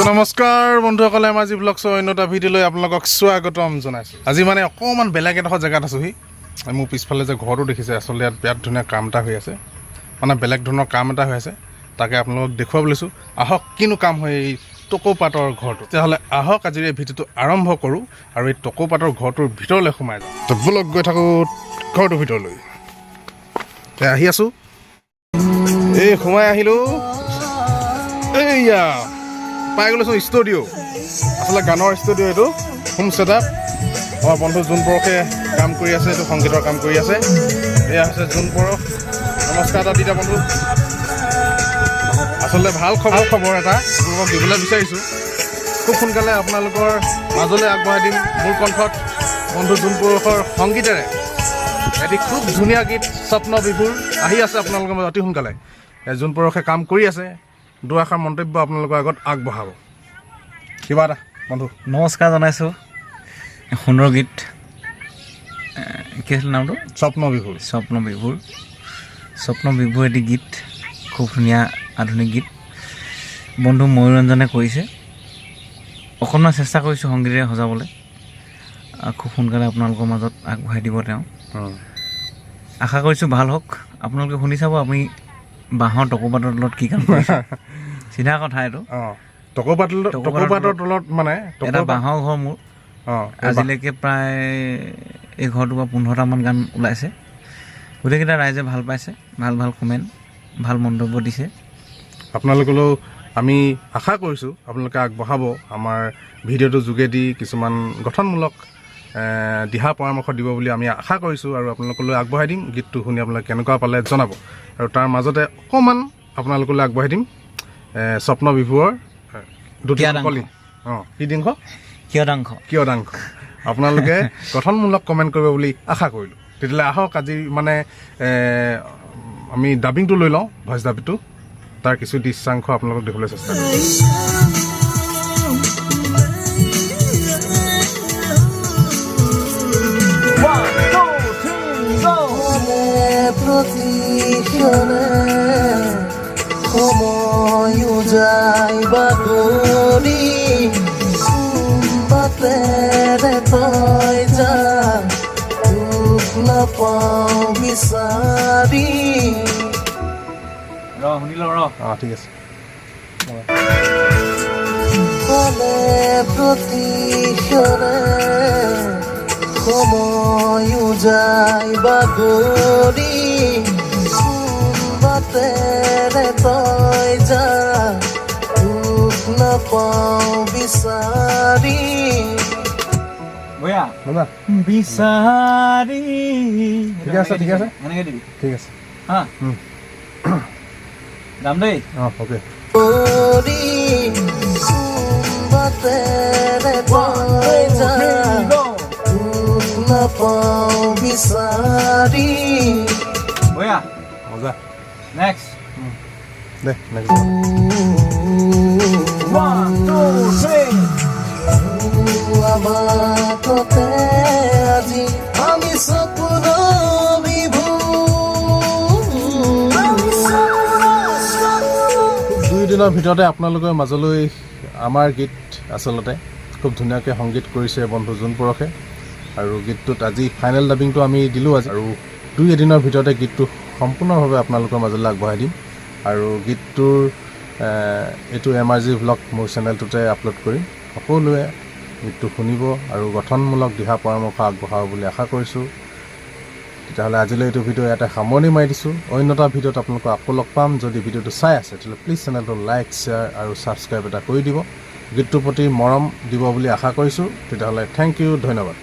নমস্কাৰ বন্ধুসকলে আমাৰ জি ব্লগছৰ অন্য এটা ভিডিঅ'লৈ আপোনালোকক স্বাগতম জনাইছোঁ। আজি মানে অকণমান বেলেগ এডোখৰ জেগাত আছোঁহি। মোৰ পিছফালে যে ঘৰটো দেখিছে, আচলতে ইয়াত বিৰাট ধুনীয়া কাম এটা হৈ আছে, মানে বেলেগ ধৰণৰ কাম এটা হৈ আছে। তাকে আপোনালোকক দেখুৱাব লৈছোঁ। আহক, কিনো কাম হয় এই টকৌপাতৰ ঘৰটো। তেতিয়াহ'লে আহক আজিৰ এই ভিডিঅ'টো আৰম্ভ কৰোঁ আৰু এই টকৌপাতৰ ঘৰটোৰ ভিতৰলৈ সোমাই যাওঁ। তো ব'লক গৈ থাকোঁ ঘৰটোৰ ভিতৰলৈ। আহি আছোঁ, এই সোমাই আহিলোঁ। এইয়া পাই গ'লোচোন ষ্টুডিঅ', আচলতে গানৰ ষ্টুডিঅ' এইটো, হোম ছেটআপ। আমাৰ বন্ধু জোন পৰশে কাম কৰি আছে, এইটো সংগীতৰ কাম কৰি আছে। এয়া হৈছে জোন পৰশ। নমস্কাৰ এটা দিতা বন্ধু। আচলতে ভাল খবৰ এটা আপোনালোকক দিবলৈ বিচাৰিছোঁ। খুব সোনকালে আপোনালোকৰ মাজলৈ আগবঢ়াই দিম মোৰ কণ্ঠত বন্ধু জোন পৰশৰ সংগীতেৰে এটি খুব ধুনীয়া গীত স্বপ্ন বিভোৰ আহি আছে আপোনালোকৰ মাজত অতি সোনকালে। জোন পৰশে কাম কৰি আছে, দুআষাৰ মন্তব্য আপোনালোকৰ আগত আগবঢ়াব। কিবা এটা বন্ধু নমস্কাৰ জনাইছোঁ। সুন্দৰ গীত, কি আছিল নামটো? স্বপ্ন বিভোৰ। স্বপ্ন বিভোৰ এটি গীত, খুব ধুনীয়া আধুনিক গীত। বন্ধু মনোৰঞ্জনে কৰিছে। অকণমান চেষ্টা কৰিছোঁ সংগীতেৰে সজাবলৈ। খুব সোনকালে আপোনালোকৰ মাজত আগবঢ়াই দিব তেওঁ। আশা কৰিছোঁ ভাল হওক। আপোনালোকে শুনি চাব, আপুনি বাঁহৰ টকৌপাতৰ তলত কি কাম কৰিছে। চিধা কথা এইটো। টকৌপাতৰ তলত মানে এটা বাঁহৰ ঘৰ মোৰ। আজিলৈকে প্ৰায় এই ঘৰটোৰ পৰা 15টামান গান ওলাইছে। গোটেইকেইটা ৰাইজে ভাল পাইছে, ভাল কমেণ্ট, ভাল মন্তব্য দিছে। আপোনালোকলৈও আমি আশা কৰিছোঁ আপোনালোকে আগবঢ়াব। আমাৰ ভিডিঅ'টোৰ যোগেদি কিছুমান গঠনমূলক দিহা পৰামৰ্শ দিব বুলি আমি আশা কৰিছোঁ আৰু আপোনালোকলৈ আগবঢ়াই দিম। গীতটো শুনি আপোনালোকে কেনেকুৱা পালে জনাব। আৰু তাৰ মাজতে অকণমান আপোনালোকলৈ আগবঢ়াই দিম স্বপ্ন বিভোৰৰ কিয়দাংশ। আপোনালোকে গঠনমূলক কমেণ্ট কৰিব বুলি আশা কৰিলোঁ। তেতিয়াহ'লে আহক, আজি মানে আমি ডাবিংটো লৈ লওঁ, ভইচ ডাবিংটো। তাৰ কিছু দৃশ্যাংশ আপোনালোকক দেখিবলৈ চেষ্টা কৰিম। সময় যায় বাগৰি বাটেৰে তই যা, দুখ নাপাওঁ বিচাৰি। ঠিক আছে। প্ৰতিক্ষণে সময় যায় বাগৰি বাটেৰে তই যা, দুখ নাপাওঁ বিচাৰি। বিচাৰি ঠিক আছে এনেকৈ দিবি। ঠিক আছে হা, যাম দেই। অ'কে। বাটেৰে তই যা, দুখ নাপাওঁ বিচাৰি। বয়া মজা। নেক্সট দে নেক্সট। বাটতে আজি আমি সপোন বিভোৰ। 2 দিনৰ ভিতৰতে আপোনালোকৰ মাজলৈ আমাৰ গীত আচলতে খুব ধুনীয়াকৈ সংগীত কৰিছে বন্ধু জোন পৰশে। আৰু গীতটোত আজি ফাইনেল ডাবিংটো আমি দিলোঁ আজি, আৰু 2 এদিনৰ ভিতৰতে গীতটো সম্পূৰ্ণভাৱে আপোনালোকৰ মাজলৈ আগবঢ়াই দিম। আৰু গীতটোৰ এইটো MRG ভ্লগ মোৰ চেনেলটোতে আপলোড কৰিম। সকলোৱে গীতটো শুনিব আৰু গঠনমূলক দিহা পৰামৰ্শ আগবঢ়াব বুলি আশা কৰিছোঁ। তেতিয়াহ'লে আজিলৈ এইটো ভিডিঅ' ইয়াতে সামৰণি মাৰি দিছোঁ। অন্য এটা ভিডিঅ'ত আপোনালোকক আকৌ লগ পাম। যদি ভিডিঅ'টো চাই আছে তেতিয়াহ'লে প্লিজ চেনেলটো লাইক, শ্বেয়াৰ আৰু ছাবস্ক্ৰাইব এটা কৰি দিব। গীতটোৰ প্ৰতি মৰম দিব বুলি আশা কৰিছোঁ। তেতিয়াহ'লে থেংক ইউ, ধন্যবাদ।